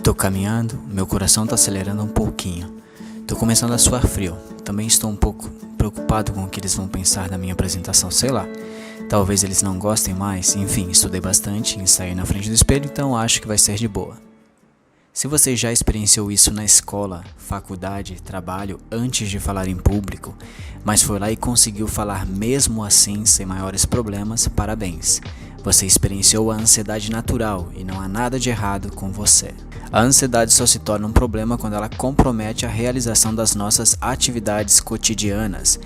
Tô caminhando, meu coração tá acelerando um pouquinho. Tô começando a suar frio. Também estou um pouco preocupado com o que eles vão pensar da minha apresentação, sei lá. Talvez eles não gostem mais, enfim, estudei bastante, ensaiei na frente do espelho, então acho que vai ser de boa. Se você já experienciou isso na escola, faculdade, trabalho, antes de falar em público, mas foi lá e conseguiu falar mesmo assim sem maiores problemas, parabéns. Você experienciou a ansiedade natural e não há nada de errado com você. A ansiedade só se torna um problema quando ela compromete a realização das nossas atividades cotidianas.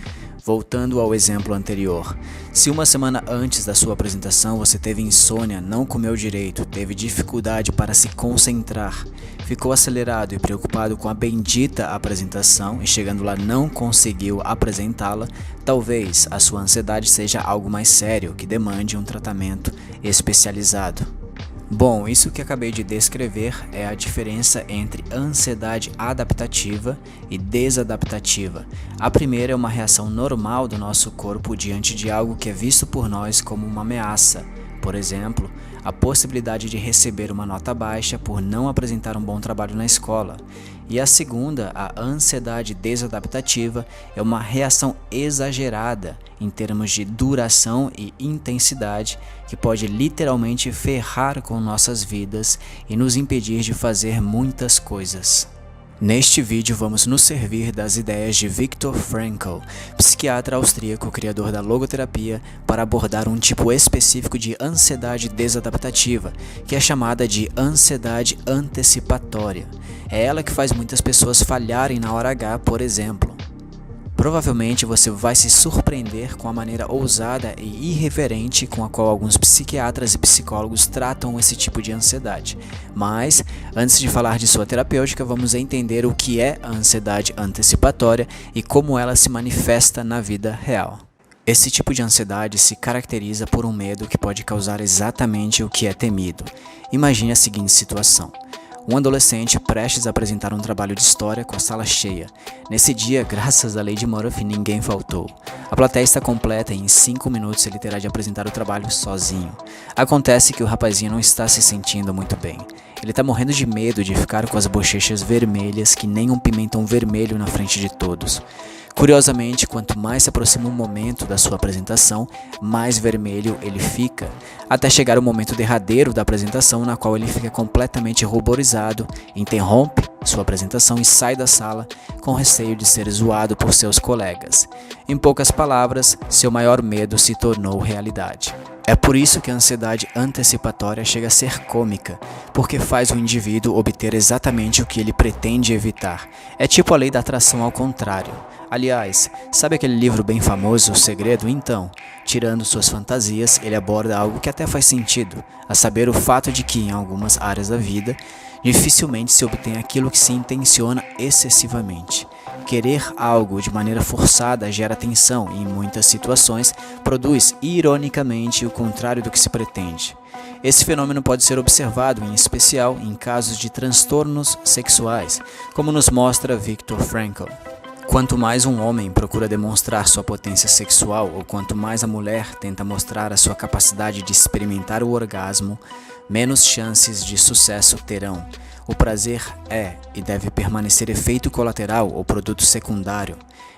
Voltando ao exemplo anterior, se uma semana antes da sua apresentação você teve insônia, não comeu direito, teve dificuldade para se concentrar, ficou acelerado e preocupado com a bendita apresentação e chegando lá não conseguiu apresentá-la, talvez a sua ansiedade seja algo mais sério que demande um tratamento especializado. Bom, isso que acabei de descrever é a diferença entre ansiedade adaptativa e desadaptativa. A primeira é uma reação normal do nosso corpo diante de algo que é visto por nós como uma ameaça. Por exemplo, a possibilidade de receber uma nota baixa por não apresentar um bom trabalho na escola. E a segunda, a ansiedade desadaptativa, é uma reação exagerada em termos de duração e intensidade que pode literalmente ferrar com nossas vidas e nos impedir de fazer muitas coisas. Neste vídeo vamos nos servir das ideias de Viktor Frankl, psiquiatra austríaco criador da logoterapia, para abordar um tipo específico de ansiedade desadaptativa, que é chamada de ansiedade antecipatória. É ela que faz muitas pessoas falharem na hora H, por exemplo. Provavelmente você vai se surpreender com a maneira ousada e irreverente com a qual alguns psiquiatras e psicólogos tratam esse tipo de ansiedade. Mas, antes de falar de sua terapêutica, vamos entender o que é a ansiedade antecipatória e como ela se manifesta na vida real. Esse tipo de ansiedade se caracteriza por um medo que pode causar exatamente o que é temido. Imagine a seguinte situação. Um adolescente prestes a apresentar um trabalho de história com a sala cheia. Nesse dia, graças à lei de Murphy, ninguém faltou. A plateia está completa e em 5 minutos ele terá de apresentar o trabalho sozinho. Acontece que o rapazinho não está se sentindo muito bem. Ele está morrendo de medo de ficar com as bochechas vermelhas que nem um pimentão vermelho na frente de todos. Curiosamente, quanto mais se aproxima o momento da sua apresentação, mais vermelho ele fica, até chegar o momento derradeiro da apresentação, na qual ele fica completamente ruborizado, interrompe sua apresentação e sai da sala com receio de ser zoado por seus colegas. Em poucas palavras, seu maior medo se tornou realidade. É por isso que a ansiedade antecipatória chega a ser cômica, porque faz o indivíduo obter exatamente o que ele pretende evitar. É tipo a lei da atração ao contrário. Aliás, sabe aquele livro bem famoso, O Segredo? Então, tirando suas fantasias, ele aborda algo que até faz sentido, a saber o fato de que em algumas áreas da vida, dificilmente se obtém aquilo que se intenciona excessivamente. Querer algo de maneira forçada gera tensão e, em muitas situações, produz, ironicamente, o contrário do que se pretende. Esse fenômeno pode ser observado, em especial, em casos de transtornos sexuais, como nos mostra Viktor Frankl. Quanto mais um homem procura demonstrar sua potência sexual, ou quanto mais a mulher tenta mostrar a sua capacidade de experimentar o orgasmo, menos chances de sucesso terão. O prazer é e deve permanecer efeito colateral ou produto secundário.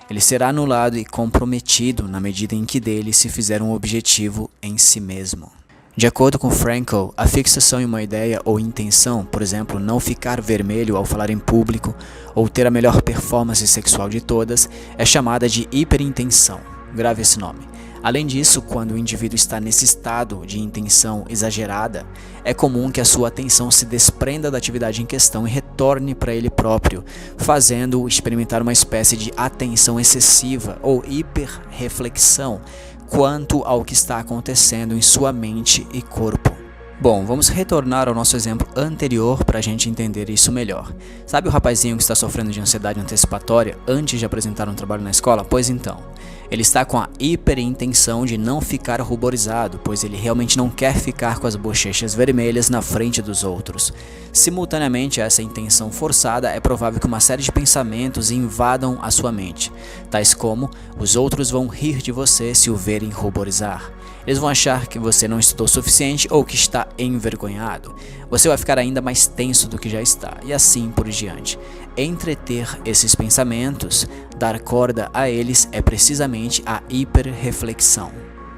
Ele será anulado e comprometido na medida em que dele se fizer um objetivo em si mesmo. De acordo com Frankl, a fixação em uma ideia ou intenção, por exemplo, não ficar vermelho ao falar em público ou ter a melhor performance sexual de todas, é chamada de hiperintenção. Grave esse nome. Além disso, quando o indivíduo está nesse estado de intenção exagerada, é comum que a sua atenção se desprenda da atividade em questão e retorne para ele próprio, fazendo-o experimentar uma espécie de atenção excessiva ou hiperreflexão quanto ao que está acontecendo em sua mente e corpo. Bom, vamos retornar ao nosso exemplo anterior para a gente entender isso melhor. Sabe o rapazinho que está sofrendo de ansiedade antecipatória antes de apresentar um trabalho na escola? Pois então, ele está com a hiperintenção de não ficar ruborizado, pois ele realmente não quer ficar com as bochechas vermelhas na frente dos outros. Simultaneamente a essa intenção forçada, é provável que uma série de pensamentos invadam a sua mente, tais como: os outros vão rir de você se o verem ruborizar. Eles vão achar que você não estudou o suficiente ou que está envergonhado. Você vai ficar ainda mais tenso do que já está, e assim por diante. Entreter esses pensamentos, dar corda a eles, é precisamente a hiperreflexão.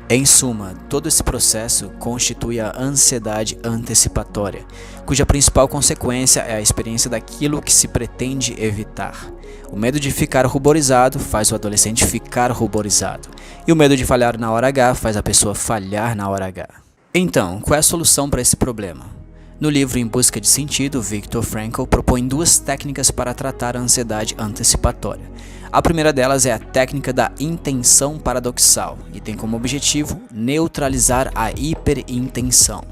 Em suma, todo esse processo constitui a ansiedade antecipatória, cuja principal consequência é a experiência daquilo que se pretende evitar. O medo de ficar ruborizado faz o adolescente ficar ruborizado, e o medo de falhar na hora H faz a pessoa falhar na hora H. Então, qual é a solução para esse problema? No livro Em Busca de Sentido, Viktor Frankl propõe 2 técnicas para tratar a ansiedade antecipatória. A primeira delas é a técnica da intenção paradoxal e tem como objetivo neutralizar a hiperintenção.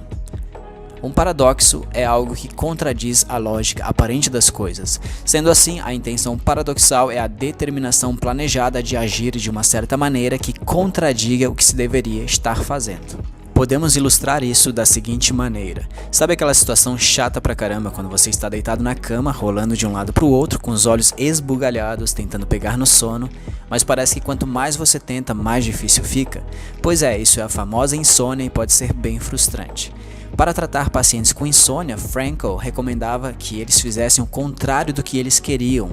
Um paradoxo é algo que contradiz a lógica aparente das coisas. Sendo assim, a intenção paradoxal é a determinação planejada de agir de uma certa maneira que contradiga o que se deveria estar fazendo. Podemos ilustrar isso da seguinte maneira. Sabe aquela situação chata pra caramba quando você está deitado na cama, rolando de um lado pro outro, com os olhos esbugalhados, tentando pegar no sono, mas parece que quanto mais você tenta, mais difícil fica? Pois é, isso é a famosa insônia e pode ser bem frustrante. Para tratar pacientes com insônia, Frankl recomendava que eles fizessem o contrário do que eles queriam.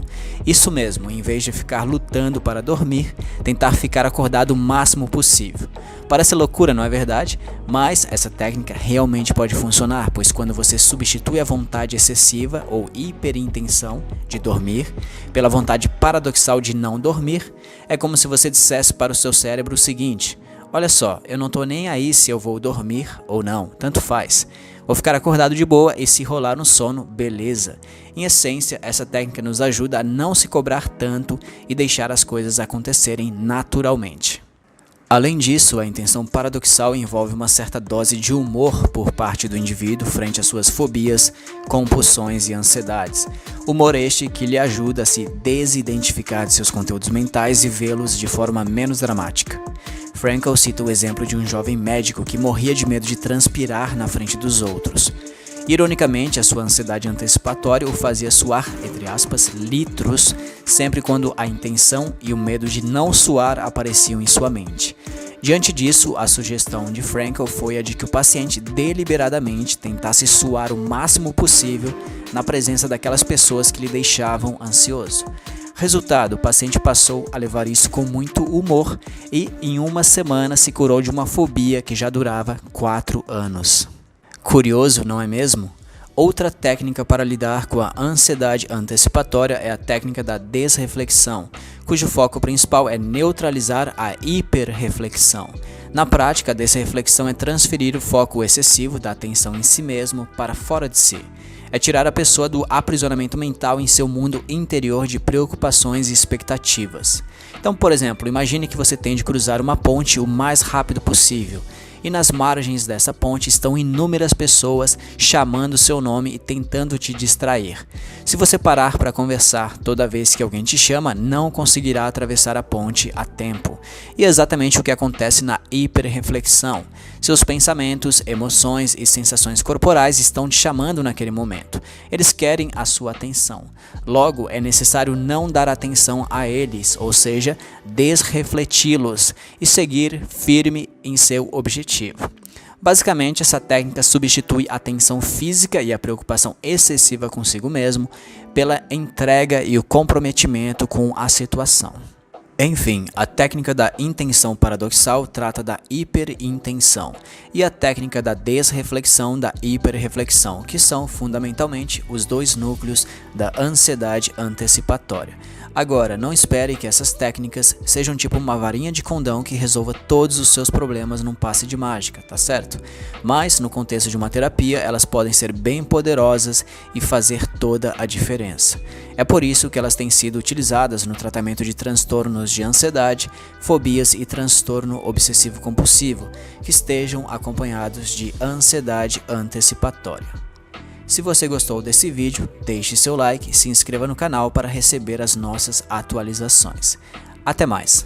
Isso mesmo, em vez de ficar lutando para dormir, tentar ficar acordado o máximo possível. Parece loucura, não é verdade? Mas essa técnica realmente pode funcionar, pois quando você substitui a vontade excessiva ou hiperintenção de dormir pela vontade paradoxal de não dormir, é como se você dissesse para o seu cérebro o seguinte: olha só, eu não tô nem aí se eu vou dormir ou não, tanto faz. Vou ficar acordado de boa e se rolar no sono, beleza. Em essência, essa técnica nos ajuda a não se cobrar tanto e deixar as coisas acontecerem naturalmente. Além disso, a intenção paradoxal envolve uma certa dose de humor por parte do indivíduo frente às suas fobias, compulsões e ansiedades. Humor este que lhe ajuda a se desidentificar de seus conteúdos mentais e vê-los de forma menos dramática. Frankl cita o exemplo de um jovem médico que morria de medo de transpirar na frente dos outros. Ironicamente, a sua ansiedade antecipatória o fazia suar, entre aspas, litros, sempre quando a intenção e o medo de não suar apareciam em sua mente. Diante disso, a sugestão de Frankl foi a de que o paciente deliberadamente tentasse suar o máximo possível na presença daquelas pessoas que lhe deixavam ansioso. Resultado, o paciente passou a levar isso com muito humor e, em uma semana, se curou de uma fobia que já durava 4 anos. Curioso, não é mesmo? Outra técnica para lidar com a ansiedade antecipatória é a técnica da desreflexão, cujo foco principal é neutralizar a hiperreflexão. Na prática, a desreflexão é transferir o foco excessivo da atenção em si mesmo para fora de si. É tirar a pessoa do aprisionamento mental em seu mundo interior de preocupações e expectativas. Então, por exemplo, imagine que você tem de cruzar uma ponte o mais rápido possível. E nas margens dessa ponte estão inúmeras pessoas chamando seu nome e tentando te distrair. Se você parar para conversar toda vez que alguém te chama, não conseguirá atravessar a ponte a tempo. E é exatamente o que acontece na hiperreflexão. Seus pensamentos, emoções e sensações corporais estão te chamando naquele momento. Eles querem a sua atenção. Logo, é necessário não dar atenção a eles, ou seja, desrefleti-los e seguir firme em seu objetivo. Basicamente, essa técnica substitui a tensão física e a preocupação excessiva consigo mesmo pela entrega e o comprometimento com a situação. Enfim, a técnica da intenção paradoxal trata da hiperintenção e a técnica da desreflexão da hiperreflexão, que são fundamentalmente os 2 núcleos da ansiedade antecipatória. Agora, não espere que essas técnicas sejam tipo uma varinha de condão que resolva todos os seus problemas num passe de mágica, tá certo? Mas, no contexto de uma terapia, elas podem ser bem poderosas e fazer toda a diferença. É por isso que elas têm sido utilizadas no tratamento de transtornos de ansiedade, fobias e transtorno obsessivo-compulsivo, que estejam acompanhados de ansiedade antecipatória. Se você gostou desse vídeo, deixe seu like e se inscreva no canal para receber as nossas atualizações. Até mais!